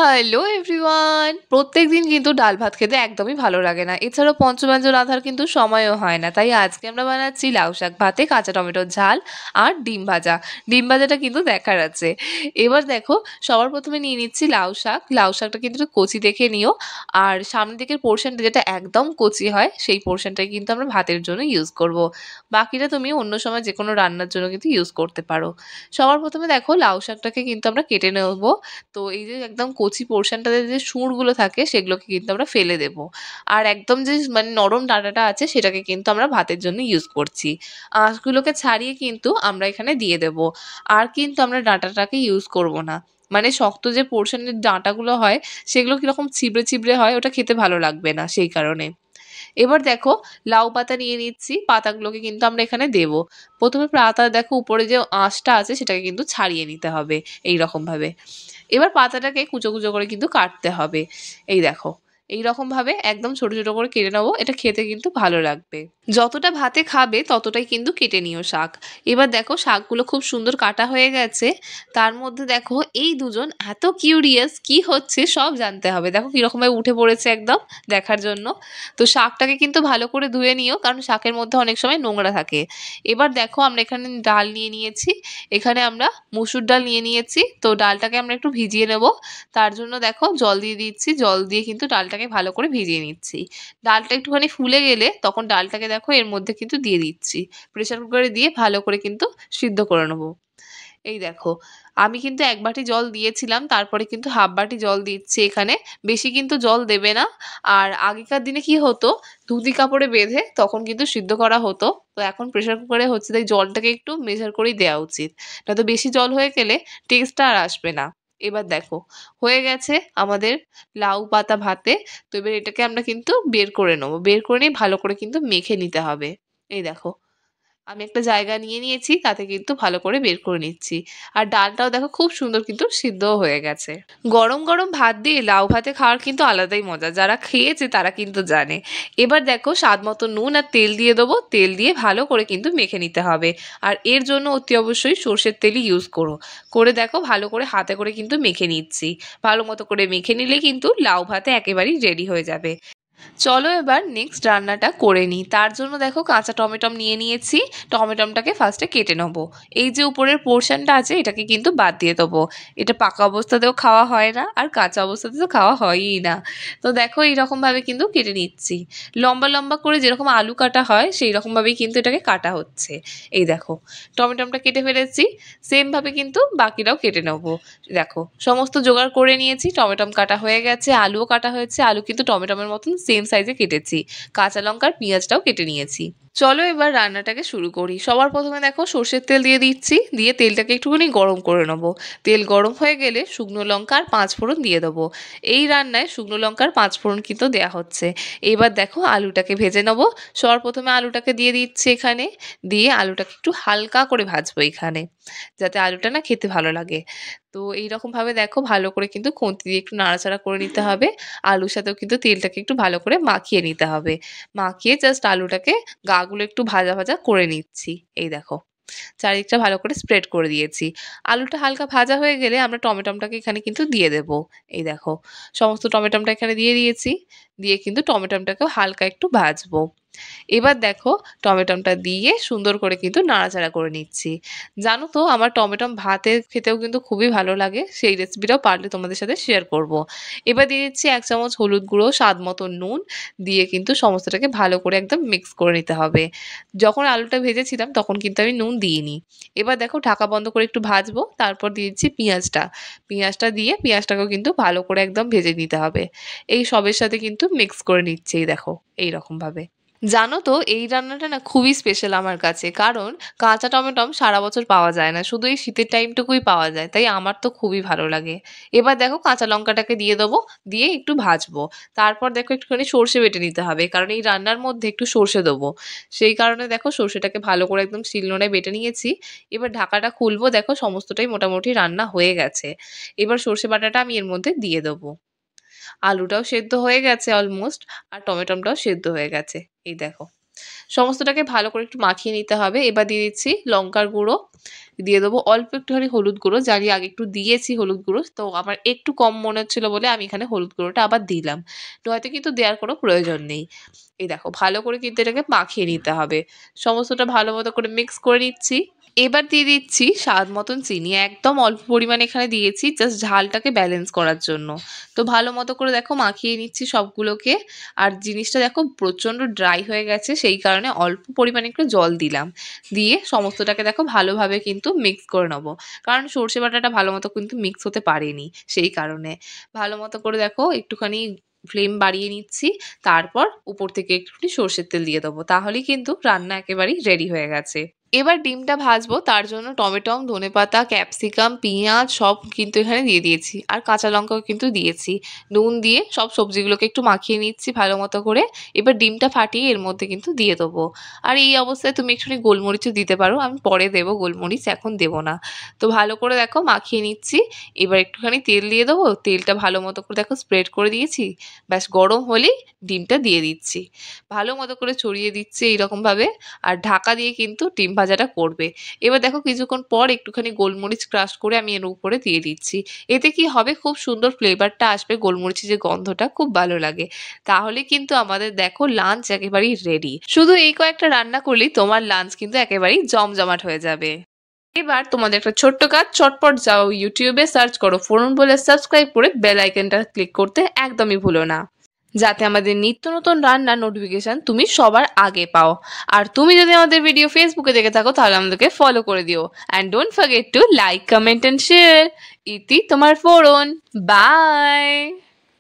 Hello everyone! প্রত্যেকদিন কিন্তু ডাল ভাত খেতে একদমই ভালো লাগে না। এছাড়াও পঞ্চব্যঞ্জন রাঁধার কিন্তু সময়ও হয় না। তাই আজকে আমরা বানাচ্ছি লাউ শাক ভাতে কাঁচা টমেটোর ঝাল আর ডিম ভাজা। ডিম ভাজাটা কিন্তু দেখার আছে। এবার দেখো, সবার প্রথমে নিয়ে নিচ্ছি লাউ শাক। লাউ শাকটা কিন্তু একটু কচি দেখে নিও। আর সামনের দিকের পোর্শনটা যেটা একদম কচি হয় সেই পোর্শনটাই কিন্তু আমরা ভাতের জন্য ইউজ করব। বাকিটা তুমি অন্য সময় যেকোনো রান্নার জন্য কিন্তু ইউজ করতে পারো। সবার প্রথমে দেখো, লাউ শাকটাকে কিন্তু আমরা কেটে নেব। তো এই যে একদম কচি পোর্শনটাতে যে সুরগুলো থাকে সেগুলোকে কিন্তু আমরা ফেলে দেব। আর একদম যে মানে নরম ডাঁটাটা আছে সেটাকে কিন্তু আমরা ভাতের জন্য ইউজ করছি। আঁশগুলোকে ছাড়িয়ে কিন্তু আমরা এখানে দিয়ে দেব। আর কিন্তু আমরা ডাঁটাটাকে ইউজ করব না। মানে শক্ত যে পোর্শনের ডাঁটাগুলো হয় সেগুলো কীরকম ছিবড়ে ছিবড়ে হয়, ওটা খেতে ভালো লাগবে না সেই কারণে। এবার দেখো, লাউ পাতা নিয়ে নিচ্ছি। পাতাগুলোকে কিন্তু আমরা এখানে দেব। প্রথমে পাতা দেখো উপরে যে আঁশটা আছে সেটাকে কিন্তু ছাড়িয়ে নিতে হবে এইরকমভাবে। এবার পাতাটাকে কুচো কুচো করে কিন্তু কাটতে হবে। এই দেখো, এইরকমভাবে একদম ছোট ছোট করে কেটে নেবো। এটা খেতে কিন্তু ভালো লাগবে। যতটা ভাতে খাবে ততটাই কিন্তু কেটে নিও শাক। এবার দেখো, শাকগুলো খুব সুন্দর কাটা হয়ে গেছে। তার মধ্যে দেখো, এই দুজন এত কিউরিয়াস কি হচ্ছে সব জানতে হবে। দেখো কীরকমভাবে উঠে পড়েছে একদম দেখার জন্য। তো শাকটাকে কিন্তু ভালো করে ধুয়ে নিও, কারণ শাকের মধ্যে অনেক সময় নোংরা থাকে। এবার দেখো, আমরা এখানে ডাল নিয়ে নিয়েছি। এখানে আমরা মুসুর ডাল নিয়ে নিয়েছি। তো ডালটাকে আমরা একটু ভিজিয়ে নেব। তার জন্য দেখো জল দিয়ে দিচ্ছি। জল দিয়ে কিন্তু ডালটাকে ভালো করে ভিজিয়ে নিচ্ছি। ডালটা একটুখানি ফুলে গেলে তখন ডালটাকে দেখো এর মধ্যে কিন্তু দিয়ে দিচ্ছি। প্রেসার কুকারে দিয়ে ভালো করে কিন্তু সিদ্ধ করে নেবো। এই দেখো, আমি কিন্তু ১ বাটি জল দিয়েছিলাম, তারপরে কিন্তু হাফ বাটি জল দিচ্ছি এখানে। বেশি কিন্তু জল দেবে না। আর আগেকার দিনে কি হতো, ধুতি কাপড়ে বেঁধে তখন কিন্তু সিদ্ধ করা হতো। তো এখন প্রেসার কুকারে হচ্ছে, তাই জলটাকে একটু মেজার করেই দেওয়া উচিত। নয়তো বেশি জল হয়ে গেলে টেস্টটা আর আসবে না। এবার দেখো, হয়ে গেছে আমাদের লাউ পাতা ভাতে। তো এবার এটাকে আমরা কিন্তু বের করে নেবো। বের করে নিয়ে ভালো করে কিন্তু মেখে নিতে হবে। এই দেখো, আমি একটা জায়গা নিয়ে নিয়েছি, তাতে কিন্তু ভালো করে বের করে নিচ্ছি। আর ডালটাও দেখো খুব সুন্দর কিন্তু সিদ্ধও হয়ে গেছে। গরম গরম ভাত দিয়ে লাউ ভাতে খাওয়ার কিন্তু আলাদাই মজা। যারা খেয়েছে তারা কিন্তু জানে। এবার দেখো, স্বাদ মতো নুন আর তেল দিয়ে দেবো। তেল দিয়ে ভালো করে কিন্তু মেখে নিতে হবে। আর এর জন্য অতি অবশ্যই সর্ষের তেলই ইউজ করো। করে দেখো, ভালো করে হাতে করে কিন্তু মেখে নিচ্ছি। ভালো মতো করে মেখে নিলে কিন্তু লাউ ভাতে একেবারেই রেডি হয়ে যাবে। চলো এবার নেক্সট রান্নাটা করে নিই। তার জন্য দেখো, কাঁচা টমেটম নিয়ে নিয়েছি। টমেটমটাকে ফার্স্টে কেটে নেবো। এই যে উপরের পোর্শনটা আছে এটাকে কিন্তু বাদ দিয়ে দেবো। এটা পাকা অবস্থাতেও খাওয়া হয় না, আর কাঁচা অবস্থাতে তো খাওয়া হয়ই না। তো দেখো, এইরকমভাবে কিন্তু কেটে নিচ্ছি। লম্বা লম্বা করে যেরকম আলু কাটা হয় সেই রকমভাবেই কিন্তু এটাকে কাটা হচ্ছে। এই দেখো, টমেটমটা কেটে ফেলেছি। সেমভাবে কিন্তু বাকিটাও কেটে নেবো। দেখো, সমস্ত জোগাড় করে নিয়েছি। টমেটম কাটা হয়ে গেছে, আলুও কাটা হয়েছে। আলু কিন্তু টমেটমের মতন সেম সাইজে কেটেছি। কাঁচা লঙ্কা আর পেঁয়াজটাও কেটে নিয়েছি। চলো এবার রান্নাটাকে শুরু করি। সবার প্রথমে দেখো, সর্ষের তেল দিয়ে দিচ্ছি। দিয়ে তেলটাকে একটুখানি গরম করে নেবো। তেল গরম হয়ে গেলে শুকনো লঙ্কা আর ৫ ফোড়ন দিয়ে দেবো। এই রান্নায় শুকনো লঙ্কা আর ৫ ফোড়ন কিন্তু দেওয়া হচ্ছে। এবার দেখো, আলুটাকে ভেজে নেবো। সবার প্রথমে আলুটাকে দিয়ে দিচ্ছি এখানে। দিয়ে আলুটাকে একটু হালকা করে ভাজবো এখানে, যাতে আলুটা না খেতে ভালো লাগে। তো এইরকমভাবে দেখো, ভালো করে কিন্তু খুন্তি দিয়ে একটু নাড়াচাড়া করে নিতে হবে। আলুর সাথেও কিন্তু তেলটাকে একটু ভালো করে মাখিয়ে নিতে হবে। মাখিয়ে জাস্ট আলুটাকে গাগুলো একটু ভাজা ভাজা করে নিচ্ছি। এই দেখো, চারিদিকটা ভালো করে স্প্রেড করে দিয়েছি। আলুটা হালকা ভাজা হয়ে গেলে আমরা টমেটোমটাকে এখানে কিন্তু দিয়ে দেব। এই দেখো, সমস্ত টমেটোমটা এখানে দিয়ে দিয়েছি। দিয়ে কিন্তু টমেটোমটাকেও হালকা একটু ভাজবো। এবার দেখো, টমেটোমটা দিয়ে সুন্দর করে কিন্তু নাড়াচাড়া করে নিচ্ছি। জানো তো, আমার টমেটোম ভাতে খেতেও কিন্তু খুবই ভালো লাগে। সেই রেসিপিটাও পারলে তোমাদের সাথে শেয়ার করব। এবার দিয়ে দিচ্ছি ১ চামচ হলুদ গুঁড়ো, স্বাদ মতো নুন। দিয়ে কিন্তু সমস্তটাকে ভালো করে একদম মিক্স করে নিতে হবে। যখন আলুটা ভেজেছিলাম তখন কিন্তু আমি নুন দিইনি। এবার দেখো, ঢাকা বন্ধ করে একটু ভাজবো। তারপর দিয়ে দিচ্ছি পেঁয়াজটা। পেঁয়াজটা দিয়ে পেঁয়াজটাকেও কিন্তু ভালো করে একদম ভেজে নিতে হবে। এই সবের সাথে কিন্তু মিক্স করে নিচ্ছি। এই দেখো, এইরকমভাবে। জানো তো, এই রান্নাটা না খুবই স্পেশাল আমার কাছে। কারণ কাঁচা টমেটম সারা বছর পাওয়া যায় না, শুধু এই শীতের টাইমটুকুই পাওয়া যায়। তাই আমার তো খুবই ভালো লাগে। এবার দেখো, কাঁচা লঙ্কাটাকে দিয়ে দেবো। দিয়ে একটু ভাজবো। তারপর দেখো, একটুখানি সর্ষে বেটে নিতে হবে, কারণ এই রান্নার মধ্যে একটু সর্ষে দেবো। সেই কারণে দেখো, সর্ষেটাকে ভালো করে একদম শিলনোড়ায় বেটে নিয়েছি। এবার ঢাকাটা খুলবো। দেখো, সমস্তটাই মোটামুটি রান্না হয়ে গেছে। এবার সর্ষে বাটাটা আমি এর মধ্যে দিয়ে দেবো। আলুটাও সেদ্ধ হয়ে গেছে অলমোস্ট। আর টমেটোমটাও সেদ্ধ হয়ে গেছে। এই দেখো, সমস্তটাকে ভালো করে একটু মাখিয়ে নিতে হবে। এবার দিয়ে দিচ্ছি লঙ্কার গুঁড়ো, দিয়ে দেবো অল্প একটুখানি হলুদ গুঁড়ো, জানি আগে একটু দিয়েছি হলুদ গুঁড়ো, তো আমার একটু কম মনে হচ্ছিলো বলে আমি এখানে হলুদ গুঁড়োটা আবার দিলাম। নয়তো কিন্তু দেওয়ার কোনো প্রয়োজন নেই। এই দেখো ভালো করে কিন্তু এটাকে মাখিয়ে নিতে হবে। সমস্তটা ভালো মতো করে মিক্স করে নিচ্ছি। এবার দিয়ে দিচ্ছি স্বাদ মতন চিনি, একদম অল্প পরিমাণে এখানে দিয়েছি জাস্ট ঝালটাকে ব্যালেন্স করার জন্য। তো ভালো মতো করে দেখো মাখিয়ে নিচ্ছি সবগুলোকে। আর জিনিসটা দেখো প্রচণ্ড ড্রাই হয়ে গেছে, সেই কারণে অল্প পরিমাণে একটু জল দিলাম। দিয়ে সমস্তটাকে দেখো ভালোভাবে কিন্তু মিক্স করে নেবো, কারণ সর্ষে বাটাটা ভালো মতো কিন্তু মিক্স হতে পারেনি, সেই কারণে ভালো মতো করে দেখো একটুখানি ফ্লেম বাড়িয়ে নিচ্ছি। তারপর উপর থেকে একটুখানি সর্ষের তেল দিয়ে দেবো, তাহলেই কিন্তু রান্না একেবারেই রেডি হয়ে গেছে। এবার ডিমটা ভাজবো, তার জন্য টমেটো, ধনেপাতা, ক্যাপসিকাম, পেঁয়াজ সব কিন্তু এখানে দিয়ে দিয়েছি, আর কাঁচা লঙ্কাও কিন্তু দিয়েছি। নুন দিয়ে সব সবজিগুলোকে একটু মাখিয়ে নিচ্ছি ভালো মতো করে। এবার ডিমটা ফাটিয়ে এর মধ্যে কিন্তু দিয়ে দেবো। আর এই অবস্থায় তুমি একটুখানি গোলমরিচও দিতে পারো, আমি পরে দেবো গোলমরিচ, এখন দেবো না। তো ভালো করে দেখো মাখিয়ে নিচ্ছি। এবার একটুখানি তেল দিয়ে দেবো, তেলটা ভালো মতো করে দেখো স্প্রেড করে দিয়েছি। ব্যাস গরম হলেই ডিমটা দিয়ে দিচ্ছি, ভালো মতো করে ছড়িয়ে দিচ্ছি এইরকমভাবে। আর ঢাকা দিয়ে কিন্তু ডিম ভাজাটা করবে। এবার দেখো কিছুক্ষণ পর একটুখানি গোলমরিচ ক্রাশ করে আমি এর উপরে দিয়ে দিচ্ছি। এতে কি হবে, খুব সুন্দর ফ্লেভারটা আসবে, গোলমরিচের যে গন্ধটা খুব ভালো লাগে। তাহলে কিন্তু আমাদের দেখো লাঞ্চ একেবারেই রেডি। শুধু এই কয়েকটা রান্না করলেই তোমার লাঞ্চ কিন্তু একেবারেই জমজমাট হয়ে যাবে। এবার তোমাদের একটা ছোট্ট কাজ, চটপট যাও ইউটিউবে সার্চ করো ফোরন বলে, সাবস্ক্রাইব করে বেল আইকনটা ক্লিক করতে একদমই ভুলো না, যাতে আমাদের নিত্য নতুন রান্নার নোটিফিকেশন তুমি সবার আগে পাও। আর তুমি যদি আমাদের ভিডিও ফেসবুকে দেখে থাকো তাহলে আমাদেরকে ফলো করে দিও। And don't forget to like, comment and share. ইতি তোমার ফোরন। বাই।